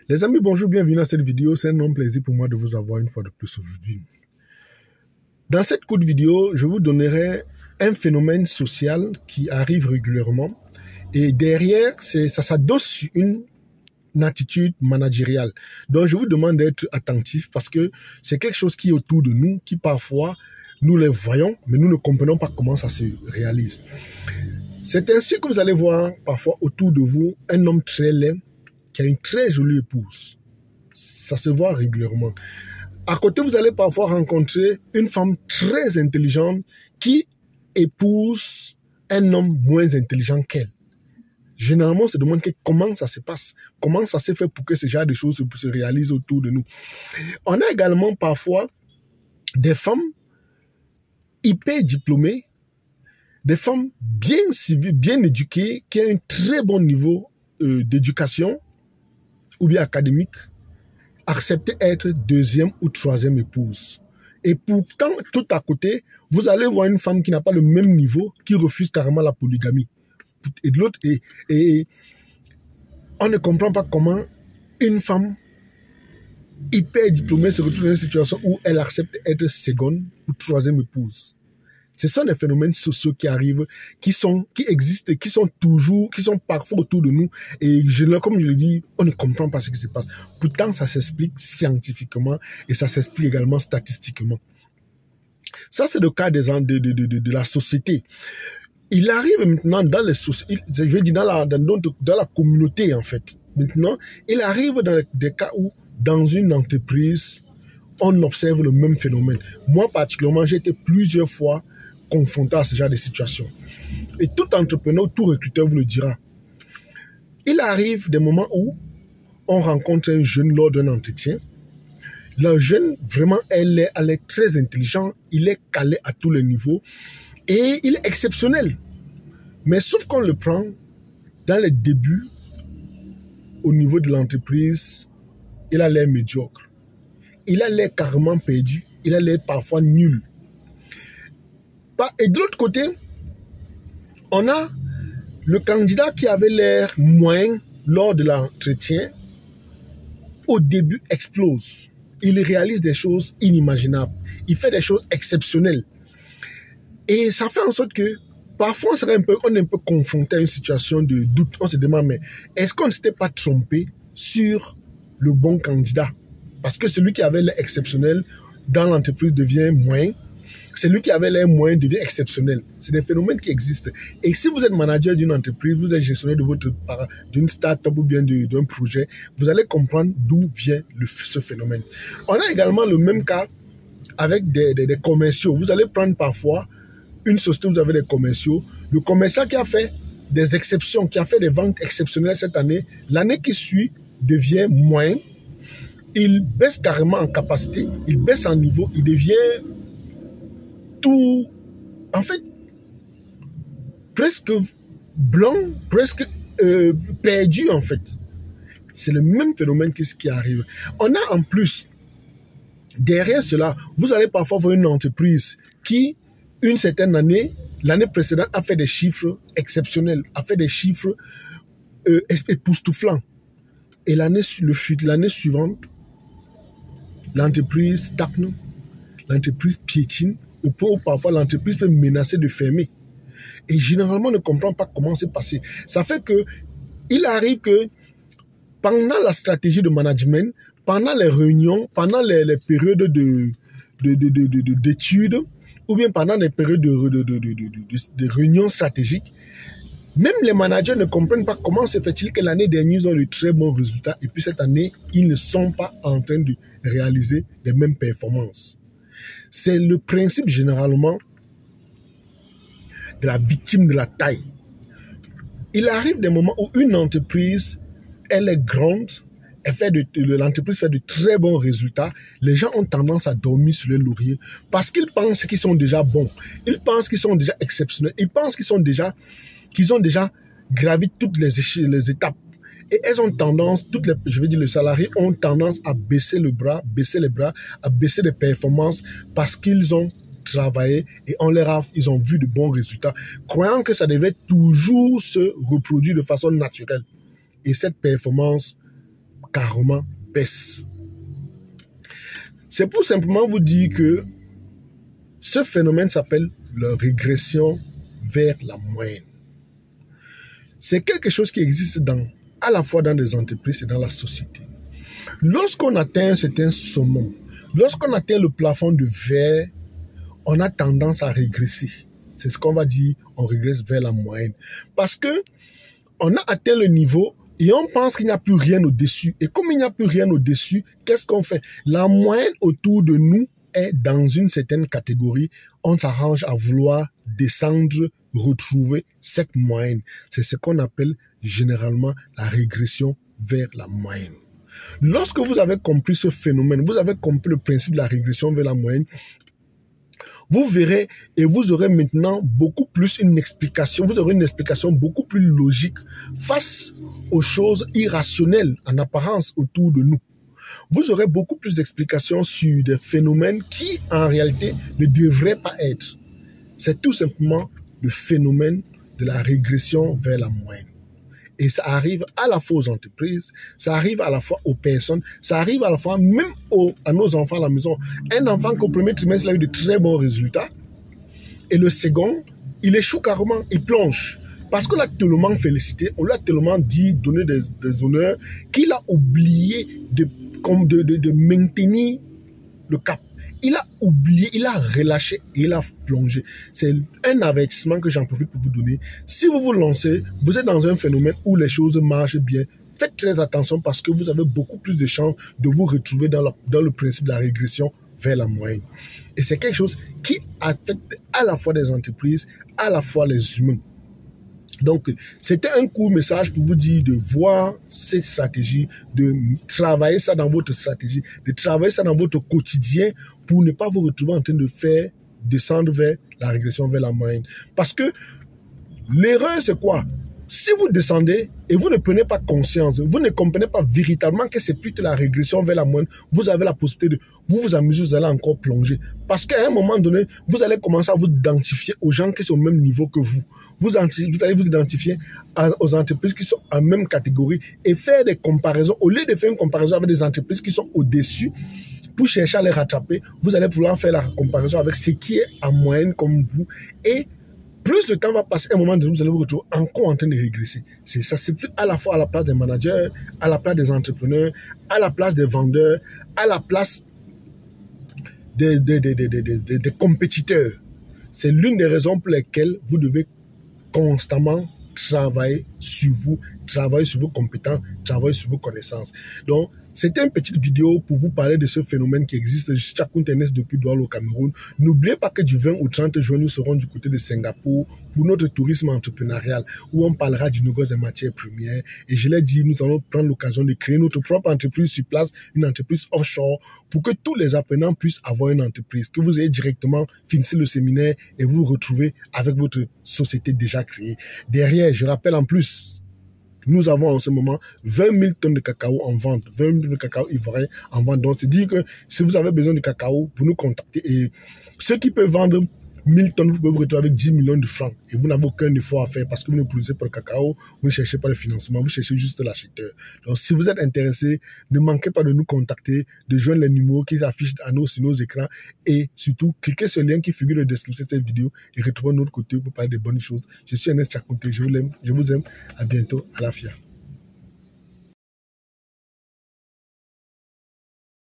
Les amis, bonjour, bienvenue dans cette vidéo. C'est un énorme plaisir pour moi de vous avoir une fois de plus aujourd'hui. Dans cette courte vidéo, je vous donnerai un phénomène social qui arrive régulièrement et derrière, ça s'adosse une attitude managériale. Donc, je vous demande d'être attentif parce que c'est quelque chose qui est autour de nous, qui parfois, nous les voyons, mais nous ne comprenons pas comment ça se réalise. C'est ainsi que vous allez voir parfois autour de vous un homme très laid qui a une très jolie épouse. Ça se voit régulièrement. À côté, vous allez parfois rencontrer une femme très intelligente qui épouse un homme moins intelligent qu'elle. Généralement, on se demande comment ça se passe, comment ça s'est fait pour que ce genre de choses se réalisent autour de nous. On a également parfois des femmes hyper diplômées, des femmes bien civiles, bien éduquées, qui ont un très bon niveau d'éducation ou bien académique, accepter être deuxième ou troisième épouse. Et pourtant, tout à côté, vous allez voir une femme qui n'a pas le même niveau, qui refuse carrément la polygamie. Et de l'autre, et on ne comprend pas comment une femme hyper diplômée se retrouve dans une situation où elle accepte être seconde ou troisième épouse. Ce sont des phénomènes sociaux qui arrivent, qui existent, qui sont parfois autour de nous. Et comme je le dis, on ne comprend pas ce qui se passe. Pourtant, ça s'explique scientifiquement et ça s'explique également statistiquement. Ça, c'est le cas de la société. Il arrive maintenant dans les sociétés, je veux dire dans la communauté en fait. Maintenant, il arrive dans des cas où, dans une entreprise, on observe le même phénomène. Moi, particulièrement, j'ai été plusieurs fois confronté à ce genre de situation. Et tout entrepreneur, tout recruteur vous le dira. Il arrive des moments où on rencontre un jeune lors d'un entretien. Le jeune, vraiment, elle est très intelligent, il est calé à tous les niveaux et il est exceptionnel. Mais sauf qu'on le prend dans les débuts, au niveau de l'entreprise, il a l'air médiocre. Il a l'air carrément perdu, il a l'air parfois nul. Et de l'autre côté, on a le candidat qui avait l'air moyen lors de l'entretien. Au début, explose. Il réalise des choses inimaginables. Il fait des choses exceptionnelles. Et ça fait en sorte que parfois, on est un peu confronté à une situation de doute. On se demande, mais est-ce qu'on ne s'était pas trompé sur le bon candidat? Parce que celui qui avait l'air exceptionnel dans l'entreprise devient moyen. Celui qui avait l'air moyen devient exceptionnel. C'est des phénomènes qui existent. Et si vous êtes manager d'une entreprise, vous êtes gestionnaire d'une start-up ou bien d'un projet, vous allez comprendre d'où vient ce phénomène. On a également le même cas avec des commerciaux. Vous allez prendre parfois une société où vous avez des commerciaux. Le commercial qui a fait des exceptions, qui a fait des ventes exceptionnelles cette année, l'année qui suit devient moyen. Il baisse carrément en capacité, il baisse en niveau, il devient tout, en fait, presque blanc, presque perdu en fait. C'est le même phénomène qui arrive. On a en plus, derrière cela, vous allez parfois voir une entreprise qui, une certaine année, l'année précédente, a fait des chiffres exceptionnels, a fait des chiffres époustouflants. Et l'année suivante, l'entreprise stagne, l'entreprise piétine, au point où parfois l'entreprise peut menacer de fermer. Et généralement, on ne comprend pas comment c'est passé. Ça fait que, il arrive que pendant la stratégie de management, pendant les réunions, pendant les périodes d'études, ou bien pendant les périodes de réunions stratégiques, même les managers ne comprennent pas comment se fait-il que l'année dernière, ils ont eu de très bons résultats et puis cette année, ils ne sont pas en train de réaliser les mêmes performances. C'est le principe généralement de la victime de la taille. Il arrive des moments où une entreprise, elle est grande, l'entreprise fait de très bons résultats. Les gens ont tendance à dormir sur les lauriers parce qu'ils pensent qu'ils sont déjà bons. Ils pensent qu'ils sont déjà exceptionnels. Ils pensent qu'ils ont déjà gravi toutes les étapes. Et elles ont tendance, les salariés ont tendance à baisser les bras, à baisser les performances parce qu'ils ont travaillé et ils ont vu de bons résultats, croyant que ça devait toujours se reproduire de façon naturelle. Et cette performance carrément baisse. C'est pour simplement vous dire que ce phénomène s'appelle la régression vers la moyenne. C'est quelque chose qui existe à la fois dans des entreprises et dans la société. Lorsqu'on atteint un certain sommet, lorsqu'on atteint le plafond de verre, on a tendance à régresser. C'est ce qu'on va dire, on régresse vers la moyenne. Parce que on a atteint le niveau et on pense qu'il n'y a plus rien au-dessus. Et comme il n'y a plus rien au-dessus, qu'est-ce qu'on fait? La moyenne autour de nous est dans une certaine catégorie. On s'arrange à vouloir descendre, retrouver cette moyenne. C'est ce qu'on appelle généralement la régression vers la moyenne. Lorsque vous avez compris ce phénomène, vous avez compris le principe de la régression vers la moyenne, vous verrez et vous aurez maintenant beaucoup plus une explication, vous aurez une explication beaucoup plus logique face aux choses irrationnelles en apparence autour de nous. Vous aurez beaucoup plus d'explications sur des phénomènes qui en réalité ne devraient pas être. C'est tout simplement le phénomène de la régression vers la moyenne. Et ça arrive à la fois aux entreprises, ça arrive à la fois aux personnes, ça arrive à la fois même à nos enfants à la maison. Un enfant qu'au premier trimestre, il a eu de très bons résultats. Et le second, il échoue carrément, il plonge. Parce qu'on l'a tellement félicité, on l'a tellement dit, donné des honneurs, qu'il a oublié de maintenir le cap. Il a oublié, il a relâché et il a plongé. C'est un avertissement que j'en profite pour vous donner. Si vous vous lancez, vous êtes dans un phénomène où les choses marchent bien, faites très attention parce que vous avez beaucoup plus de chances de vous retrouver dans le principe de la régression vers la moyenne. Et c'est quelque chose qui affecte à la fois les entreprises, à la fois les humains. Donc, c'était un court message pour vous dire de voir cette stratégie, de travailler ça dans votre stratégie, de travailler ça dans votre quotidien pour ne pas vous retrouver en train de faire descendre vers la régression vers la moyenne. Parce que l'erreur, c'est quoi? Si vous descendez et vous ne prenez pas conscience, vous ne comprenez pas véritablement que c'est plutôt la régression vers la moyenne, vous avez la possibilité de vous amuser, vous allez encore plonger. Parce qu'à un moment donné, vous allez commencer à vous identifier aux gens qui sont au même niveau que vous. Vous allez vous identifier aux entreprises qui sont en même catégorie et faire des comparaisons. Au lieu de faire une comparaison avec des entreprises qui sont au-dessus, pour chercher à les rattraper, vous allez pouvoir faire la comparaison avec ce qui est en moyenne comme vous. Et plus le temps va passer, à un moment donné, vous allez vous retrouver encore en train de régresser. C'est ça, c'est plus à la fois à la place des managers, à la place des entrepreneurs, à la place des vendeurs, à la place des compétiteurs. C'est l'une des raisons pour lesquelles vous devez constamment travailler sur vous, travailler sur vos compétences, travailler sur vos connaissances. Donc, c'était une petite vidéo pour vous parler de ce phénomène qui existe. Je suis Tchakoun Tennis depuis Douala au Cameroun. N'oubliez pas que du 20 au 30 juin, nous serons du côté de Singapour pour notre tourisme entrepreneurial où on parlera du négoce des matières premières. Et je l'ai dit, nous allons prendre l'occasion de créer notre propre entreprise sur place, une entreprise offshore, pour que tous les apprenants puissent avoir une entreprise, que vous ayez directement fini le séminaire et vous vous retrouvez avec votre société déjà créée. Derrière, je rappelle en plus, nous avons en ce moment 20 000 tonnes de cacao en vente, 20 000 tonnes de cacao ivoirien en vente. Donc, c'est dire que si vous avez besoin de cacao, vous nous contactez. Et ceux qui peuvent vendre 1000 tonnes, vous pouvez vous retrouver avec 10 millions de francs. Et vous n'avez aucun effort à faire parce que vous ne produisez pas le cacao, vous ne cherchez pas le financement, vous cherchez juste l'acheteur. Donc, si vous êtes intéressé, ne manquez pas de nous contacter, de joindre les numéros qui s'affichent sur nos écrans et surtout, cliquez sur le lien qui figure dans la description de cette vidéo et retrouvez notre côté pour parler de bonnes choses. Je suis Ernest Tchakoun, je vous aime, à bientôt, à la FIA.